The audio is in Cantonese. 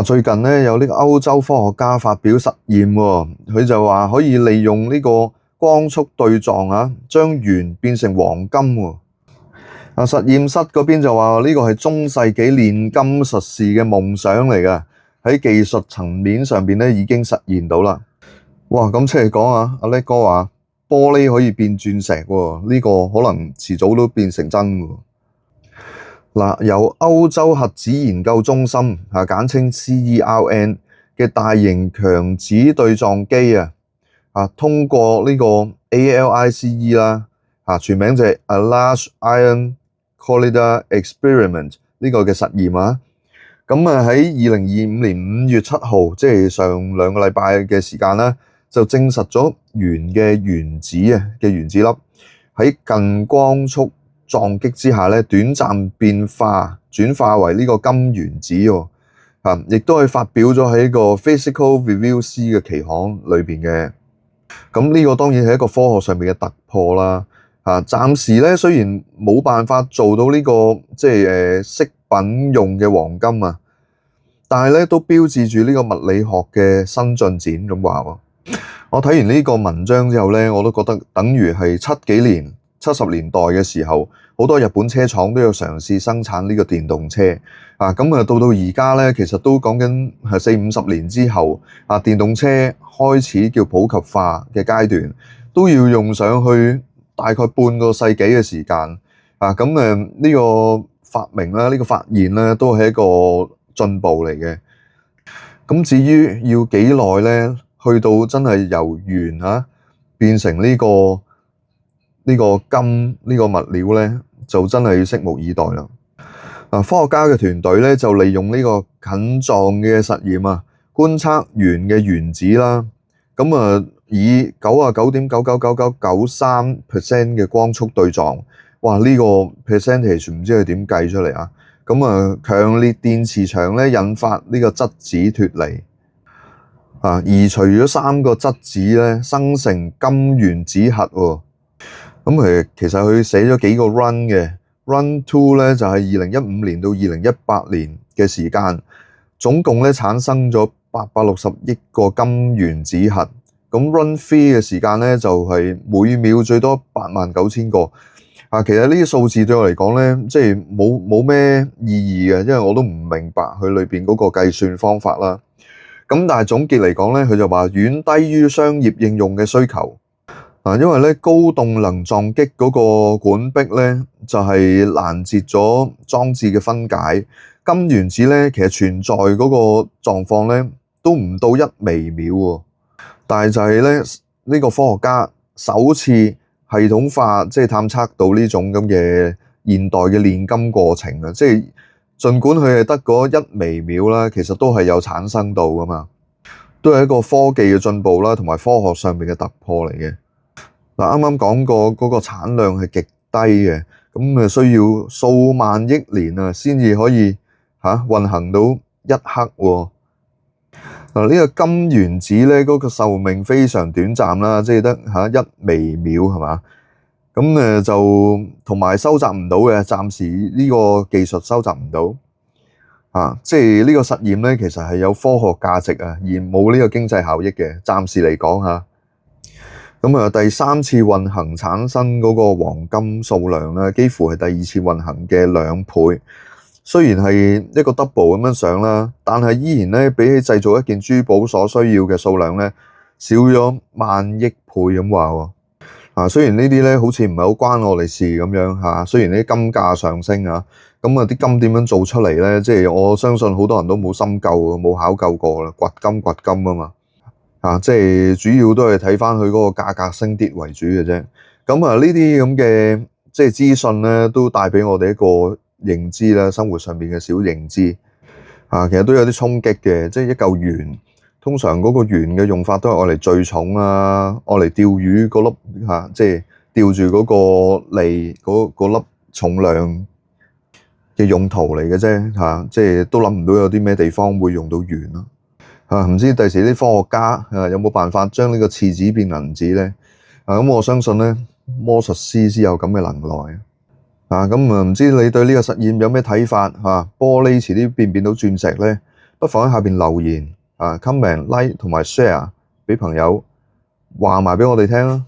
最近咧有呢個歐洲科學家發表實驗喎，佢就話可以利用呢個光速對撞將鉛變成黃金喎。實驗室嗰邊就話呢個係中世紀煉金術士嘅夢想嚟㗎，喺技術層面上邊咧已經實現到啦。哇！咁即係講阿叻哥話玻璃可以變鑽石喎，呢個可能遲早都變成真喎。由歐洲核子研究中心簡稱 CERN 嘅大型強子對撞機通過呢個 ALICE 啦，全名就係 A Large Ion Collider Experiment 呢個嘅實驗啊。咁喺2025年5月7號，即係上2個禮拜嘅時間啦，就證實咗鉛嘅原子嘅原子粒喺近光速撞擊之下咧，短暫變化轉化為呢個金原子喎，亦都係發表咗喺個 Physical Review C 嘅期刊裏邊嘅。咁呢個當然係一個科學上面嘅突破啦。暫時咧雖然冇辦法做到呢個即係飾品用嘅黃金但係咧都標誌住呢個物理學嘅新進展咁話喎。我睇完呢個文章之後咧，我都覺得等於係70年代嘅時候，好多日本車廠都有嘗試生產呢個電動車咁到而家咧，其實都講緊係40-50年之後電動車開始叫普及化嘅階段，都要用上去大概半個世紀嘅時間呢個發明啦，呢個發現咧，都係一個進步嚟嘅。咁至於要幾耐咧，去到真係由鉛變成呢個金呢個物料咧，就真係要拭目以待啦。科學家嘅團隊咧就利用呢個近撞嘅實驗觀測鉛嘅原子啦，以99.999993% 嘅光速對撞，哇！呢個 percentage 唔知佢點計出嚟強烈電磁場咧引發呢個質子脫離移除咗3個質子咧，生成金原子核喎。其實佢寫咗幾個 run 嘅 ，run 2咧就係2015年到2018年嘅時間，總共咧產生咗860億個金原子核。咁 run 3嘅時間咧就係每秒最多89000個。其實呢啲數字對我嚟講咧，即係冇咩意義嘅，因為我都唔明白佢裏邊嗰個計算方法啦。咁但係總結嚟講咧，佢就話遠低於商業應用嘅需求。因為咧高動能撞擊嗰個管壁咧，就係攔截咗裝置嘅分解。金原子咧其實存在嗰個狀況咧都唔到1微秒喎，但係就係咧呢個科學家首次系統化即係探測到呢種咁嘅現代嘅煉金過程即係儘管佢係得嗰1微秒啦，其實都係有產生到噶嘛，都係一個科技嘅進步啦，同埋科學上面嘅突破嚟嘅。啱啱講過嗰個產量係極低嘅，咁需要數萬億年先至可以運行到一刻喎。呢個金原子咧嗰個壽命非常短暫啦，即係得1微秒係嘛？咁就同埋收集唔到嘅，暫時呢個技術收集唔到即係呢個實驗咧，其實係有科學價值而冇呢個經濟效益嘅。暫時嚟講咁第3次運行產生嗰個黃金數量咧，幾乎係第2次運行嘅2倍。雖然係一個 double 咁樣上啦，但係依然咧比起製造一件珠寶所需要嘅數量咧，少咗萬億倍咁話喎。雖然呢啲咧好似唔係好關我哋事咁樣雖然啲金價上升咁啲金點樣做出嚟咧？即係我相信好多人都冇深究冇考究過啦，掘金啊嘛。即係主要都係睇翻佢嗰個價格升跌為主嘅啫。咁呢啲咁嘅即係資訊咧，都帶俾我哋一個認知啦，生活上面嘅小認知其實都有啲衝擊嘅。即係一嚿鉛，通常嗰個鉛嘅用法都係愛嚟聚重愛嚟釣魚嗰粒即係吊住嗰個脷嗰粒重量嘅用途嚟嘅啫即係都諗唔到有啲咩地方會用到鉛咯。唔知第時啲科學家有冇辦法將呢個廁紙變銀紙咧？咁我相信咧，魔術師先有咁嘅能耐咁唔知你對呢個實驗有咩睇法玻璃遲啲變唔變到鑽石咧？不妨喺下邊留言comment、like 同埋 share俾朋友話埋俾我哋聽啦。